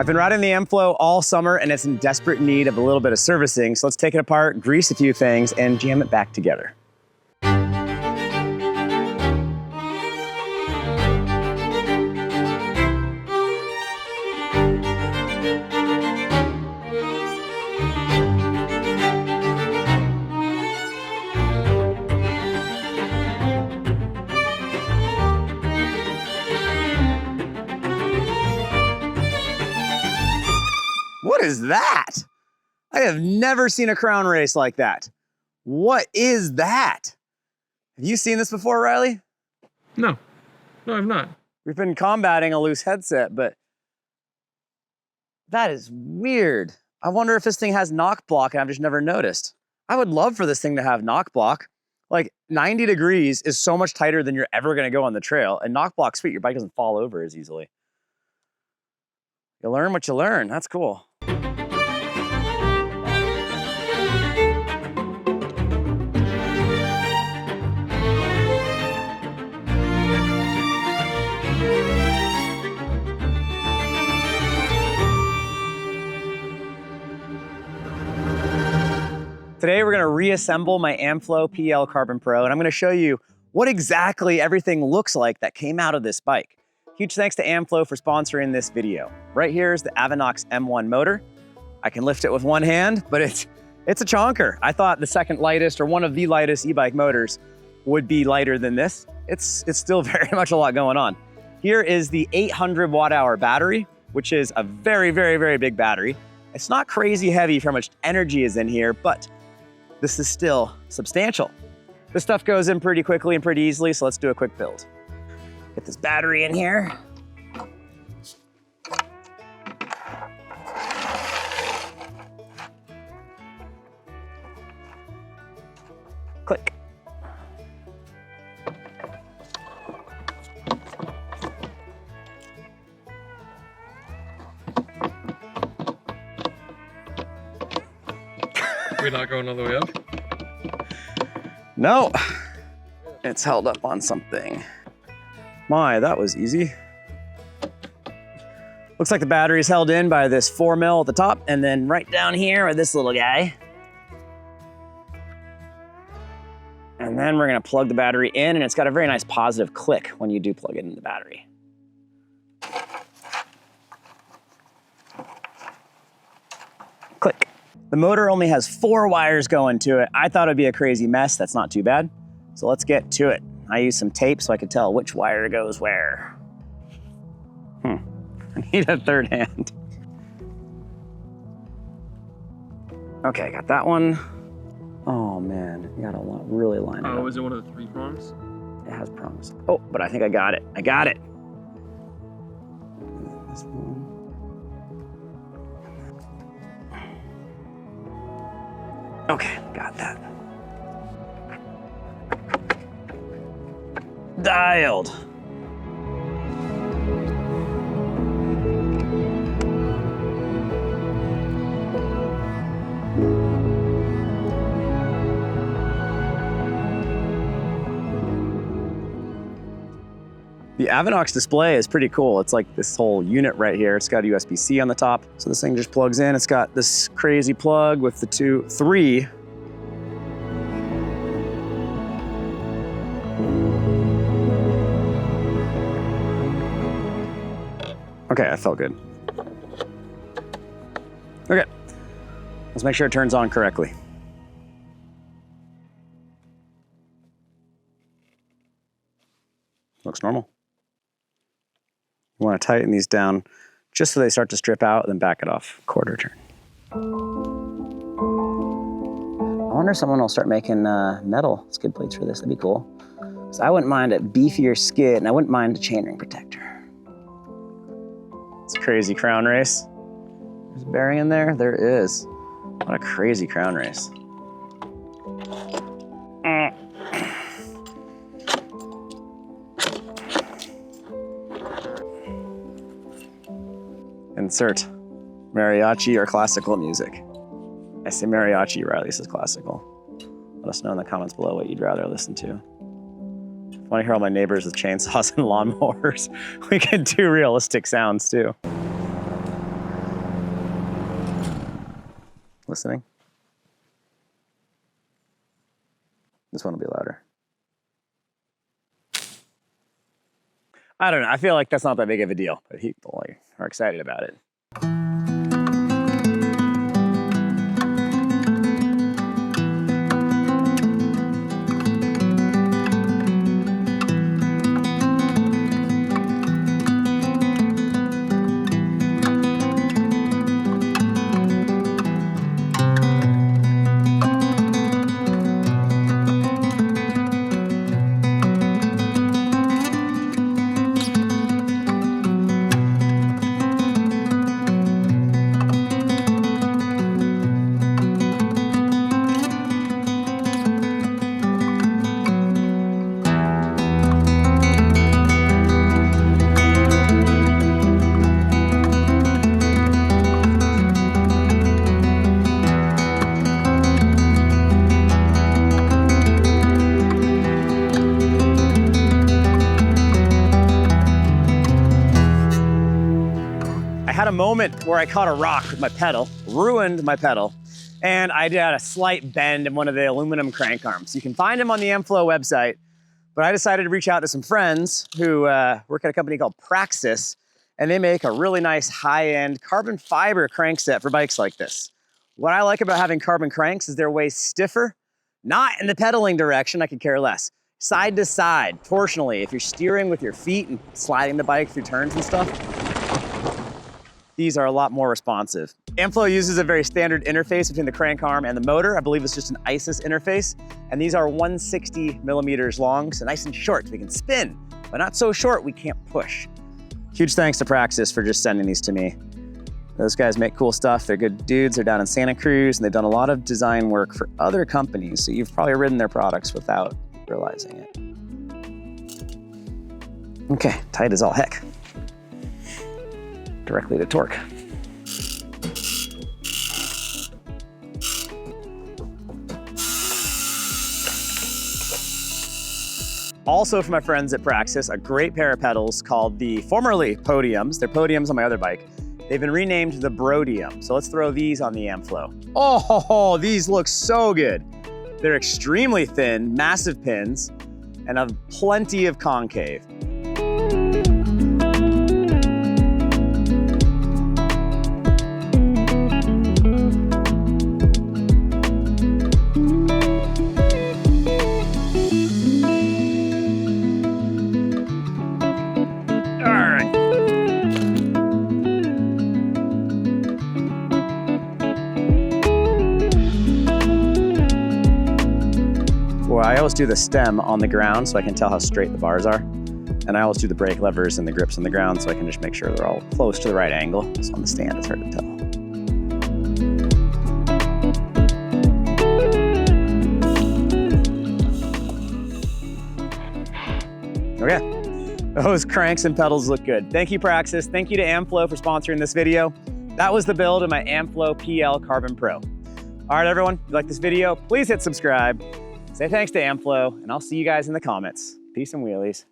I've been riding the Amflow all summer and it's in desperate need of a little bit of servicing. So let's take it apart, grease a few things, and jam it back together. What is that? I have never seen a crown race like that. What is that? Have you seen this before, Riley? No, I've not. We've been combating a loose headset, but that is weird. I wonder if this thing has knock block and I've just never noticed. I would love for this thing to have knock block. Like 90 degrees is so much tighter than you're ever gonna go on the trail, and knock block's sweet, your bike doesn't fall over as easily. You learn what you learn, that's cool. Today we're gonna reassemble my Amflow PL Carbon Pro, and I'm gonna show you what exactly everything looks like that came out of this bike. Huge thanks to Amflow for sponsoring this video. Right here is the Avinox M1 motor. I can lift it with one hand, but it's a chonker. I thought the second lightest or one of the lightest e-bike motors would be lighter than this. It's still very much a lot going on. Here is the 800 watt-hour battery, which is a very, very, very big battery. It's not crazy heavy for how much energy is in here, but this is still substantial. This stuff goes in pretty quickly and pretty easily, so let's do a quick build. Get this battery in here. Click. We're not going all the way up? No, it's held up on something. My, that was easy. Looks like the battery is held in by this 4mm at the top, and then right down here with this little guy. And then we're gonna plug the battery in, and it's got a very nice positive click when you do plug it in the battery. Click. The motor only has 4 wires going to it. I thought it'd be a crazy mess. That's not too bad. So let's get to it. I used some tape so I could tell which wire goes where. I need a third hand. Okay, got that one. Oh man, you gotta really line it up. Oh, is it one of the 3 prongs? It has prongs. Oh, but I think I got it. I got it. This one. Okay, got that. Dialed. The Avinox display is pretty cool. It's like this whole unit right here. It's got a USB-C on the top. So this thing just plugs in. It's got this crazy plug with the 3. Okay, that felt good. Okay, let's make sure it turns on correctly. Looks normal. You want to tighten these down just so they start to strip out, and then back it off, quarter turn. I wonder if someone will start making metal skid plates for this. That'd be cool. So I wouldn't mind a beefier skid, and I wouldn't mind a chainring protector. It's a crazy crown race. There's a bearing in there? There is. What a crazy crown race. Insert mariachi or classical music. I say mariachi, Riley says classical. Let us know in the comments below what you'd rather listen to. If you want to hear all my neighbors with chainsaws and lawnmowers, we can do realistic sounds too. Listening? This one will be louder. I don't know. I feel like that's not that big of a deal, but people are excited about it. I had a moment where I caught a rock with my pedal, ruined my pedal, and I did a slight bend in one of the aluminum crank arms. You can find them on the Amflow website, but I decided to reach out to some friends who work at a company called Praxis, and they make a really nice high-end carbon fiber crankset for bikes like this. What I like about having carbon cranks is they're way stiffer, not in the pedaling direction, I could care less. Side to side, torsionally, if you're steering with your feet and sliding the bike through turns and stuff, these are a lot more responsive. Amflow uses a very standard interface between the crank arm and the motor. I believe it's just an ISIS interface. And these are 160 millimeters long, so nice and short. We can spin, but not so short we can't push. Huge thanks to Praxis for just sending these to me. Those guys make cool stuff. They're good dudes. They're down in Santa Cruz, and they've done a lot of design work for other companies, so you've probably ridden their products without realizing it. Okay, tight as all heck. Directly to torque. Also from my friends at Praxis, a great pair of pedals called the formerly Podiums. They're Podiums on my other bike. They've been renamed the Brodium. So let's throw these on the Amflow. Oh, these look so good. They're extremely thin, massive pins, and have plenty of concave. Well, I always do the stem on the ground so I can tell how straight the bars are. And I always do the brake levers and the grips on the ground so I can just make sure they're all close to the right angle. So on the stand, it's hard to tell. Okay, those cranks and pedals look good. Thank you, Praxis. Thank you to Amflow for sponsoring this video. That was the build of my Amflow PL Carbon Pro. All right, everyone, if you like this video, please hit subscribe. Say thanks to Amflow, and I'll see you guys in the comments. Peace and wheelies.